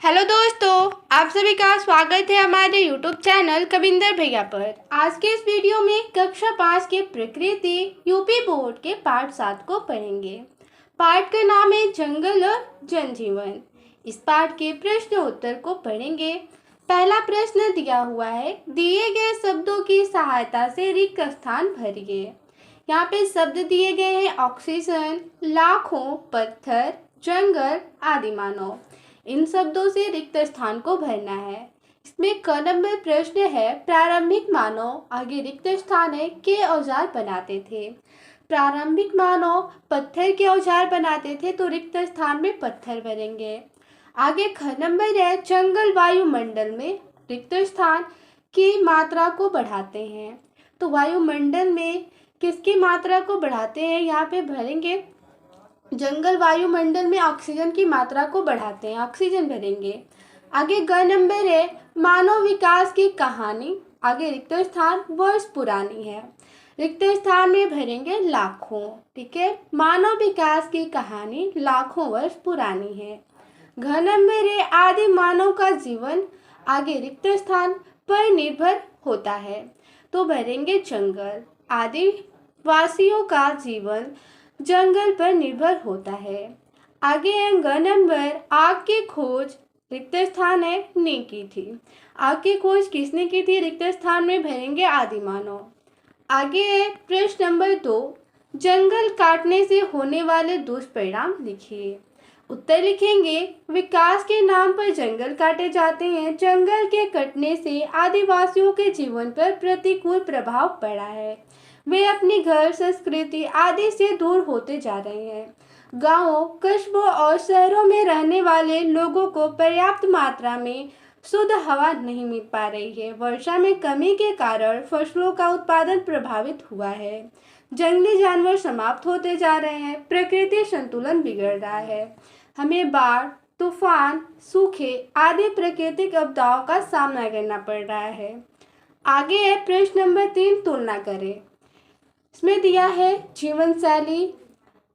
Hello दोस्तों, आप सभी का स्वागत है हमारे यूट्यूब चैनल कविंदर भैया पर। आज के इस वीडियो में कक्षा 5 के प्रकृति यूपी बोर्ड के पाठ 7 को पढ़ेंगे। पाठ का नाम है जंगल और जनजीवन। इस पाठ के प्रश्न उत्तर को पढ़ेंगे। पहला प्रश्न दिया हुआ है, दिए गए शब्दों की सहायता से रिक्त स्थान भरिए। यहाँ पे शब्द दिए गए हैं ऑक्सीजन, लाखों, पत्थर, जंगल, आदि मानव। इन शब्दों से रिक्त स्थान को भरना है। इसमें क नंबर प्रश्न है, प्रारंभिक मानव, आगे रिक्त स्थान है, के औजार बनाते थे। प्रारंभिक मानव पत्थर के औजार बनाते थे, तो रिक्त स्थान में पत्थर भरेंगे। आगे ख नंबर है, जंगल वायुमंडल में रिक्त स्थान की मात्रा को बढ़ाते हैं। तो वायुमंडल में किसकी मात्रा को बढ़ाते हैं, यहाँ पे भरेंगे। जंगल वायुमंडल में ऑक्सीजन की मात्रा को बढ़ाते हैं, ऑक्सीजन भरेंगे। आगे ग नंबर है, मानव विकास की कहानी, आगे रिक्त स्थान वर्ष पुरानी है, रिक्त स्थान में भरेंगे लाखों। ठीक है, मानव विकास की कहानी लाखों वर्ष पुरानी है। घ नंबर है, आदि मानव का जीवन, आगे रिक्त स्थान पर निर्भर होता है, तो भरेंगे जंगल। आदिवासियों का जीवन जंगल पर निर्भर होता है। आगे है ग नंबर, आग की खोज, रिक्त स्थान है ने की थी। आग की खोज किसने की थी, रिक्त स्थान में भरेंगे आदि मानव। आगे है प्रश्न नंबर 2, जंगल काटने से होने वाले दुष्परिणाम लिखिए। उत्तर लिखेंगे, विकास के नाम पर जंगल काटे जाते हैं। जंगल के कटने से आदिवासियों के जीवन पर प्रतिकूल प्रभाव पड़ा है। वे अपने घर, संस्कृति आदि से दूर होते जा रहे हैं। गांवों, कस्बों और शहरों में रहने वाले लोगों को पर्याप्त मात्रा में शुद्ध हवा नहीं मिल पा रही है। वर्षा में कमी के कारण फसलों का उत्पादन प्रभावित हुआ है। जंगली जानवर समाप्त होते जा रहे हैं। प्रकृति संतुलन बिगड़ रहा है। हमें बाढ़, तूफान, सूखे आदि प्राकृतिक आपदाओं का सामना करना पड़ रहा है। आगे है प्रश्न नंबर 3, तुलना करें। इसमें दिया है जीवन शैली,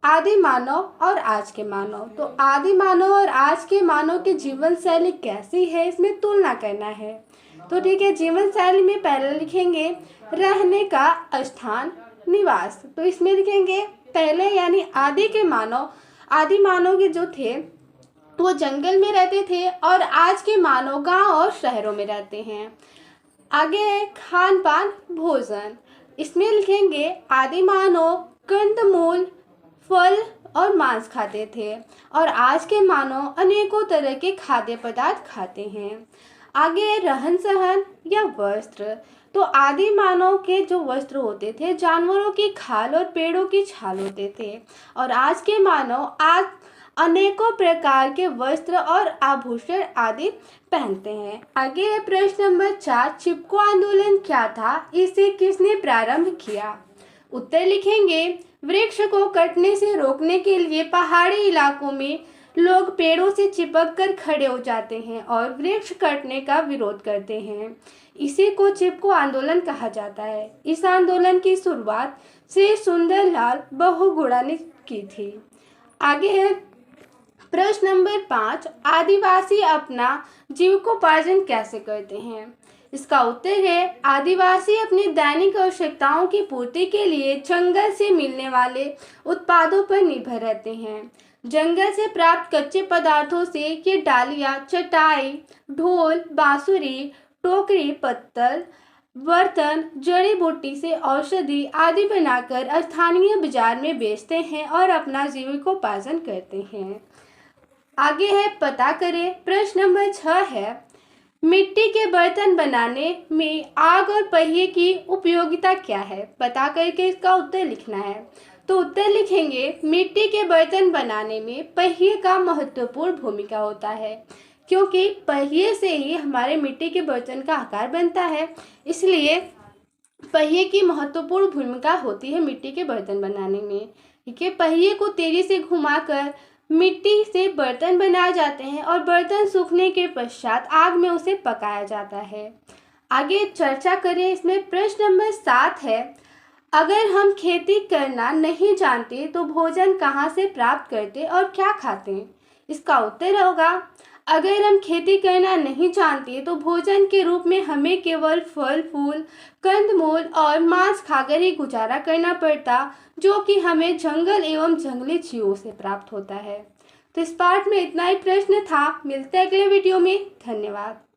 आदि मानव और आज के मानव। तो आदि मानव और आज के मानव की जीवन शैली कैसी है, इसमें तुलना करना है। तो ठीक है, जीवन शैली में पहले लिखेंगे रहने का स्थान, निवास। तो इसमें लिखेंगे पहले यानी आदि मानव के जो थे वो जंगल में रहते थे, और आज के मानव गांव और शहरों में रहते हैं। आगे है खान पान, भोजन। इसमें लिखेंगे आदि मानव कंदमूल, फल और मांस खाते थे, और आज के मानव अनेकों तरह के खाद्य पदार्थ खाते हैं। आगे रहन सहन या वस्त्र। तो आदि मानव के जो वस्त्र होते थे जानवरों की खाल और पेड़ों की छाल होते थे, और आज के मानव आज अनेकों प्रकार के वस्त्र और आभूषण आदि पहनते हैं। आगे है प्रश्न नंबर 4, चिपको आंदोलन क्या था, इसे किसने प्रारंभ किया। उत्तर लिखेंगे, वृक्ष को कटने से रोकने के लिए पहाड़ी इलाकों में लोग पेड़ों से चिपक कर खड़े हो जाते हैं और वृक्ष कटने का विरोध करते हैं। इसी को चिपको आंदोलन कहा जाता है। इस आंदोलन की शुरुआत श्री सुंदरलाल बहुगुणा ने की थी। आगे है प्रश्न नंबर 5, आदिवासी अपना जीविकोपार्जन कैसे करते हैं। इसका उत्तर है, आदिवासी अपनी दैनिक आवश्यकताओं की पूर्ति के लिए जंगल से मिलने वाले उत्पादों पर निर्भर रहते हैं। जंगल से प्राप्त कच्चे पदार्थों से ये डालियाँ, चटाई, ढोल, बांसुरी, टोकरी, पत्तल, बर्तन, जड़ी बूटी से औषधि आदि बनाकर स्थानीय बाजार में बेचते हैं और अपना जीविकोपार्जन करते हैं। आगे है पता करें। प्रश्न नंबर 6 है, मिट्टी के बर्तन बनाने में आग और पहिए की उपयोगिता क्या है। पता करके इसका उत्तर लिखना है। तो उत्तर लिखेंगे, मिट्टी के बर्तन बनाने में पहिए का महत्वपूर्ण भूमिका होता है, क्योंकि पहिए से ही हमारे मिट्टी के बर्तन का आकार बनता है। इसलिए पहिए की महत्वपूर्ण भूमिका होती है मिट्टी के बर्तन बनाने में। ठीक है, पहिए को तेजी से घुमाकर मिट्टी से बर्तन बनाए जाते हैं और बर्तन सूखने के पश्चात आग में उसे पकाया जाता है। आगे चर्चा करें। इसमें प्रश्न नंबर 7 है, अगर हम खेती करना नहीं जानते तो भोजन कहाँ से प्राप्त करते और क्या खाते। इसका उत्तर होगा, अगर हम खेती करना नहीं जानते तो भोजन के रूप में हमें केवल फल फूल, कंदमूल और मांस खाकर ही गुजारा करना पड़ता, जो कि हमें जंगल एवं जंगली जीवों से प्राप्त होता है। तो इस पार्ट में इतना ही प्रश्न था। मिलते हैं अगले वीडियो में। धन्यवाद।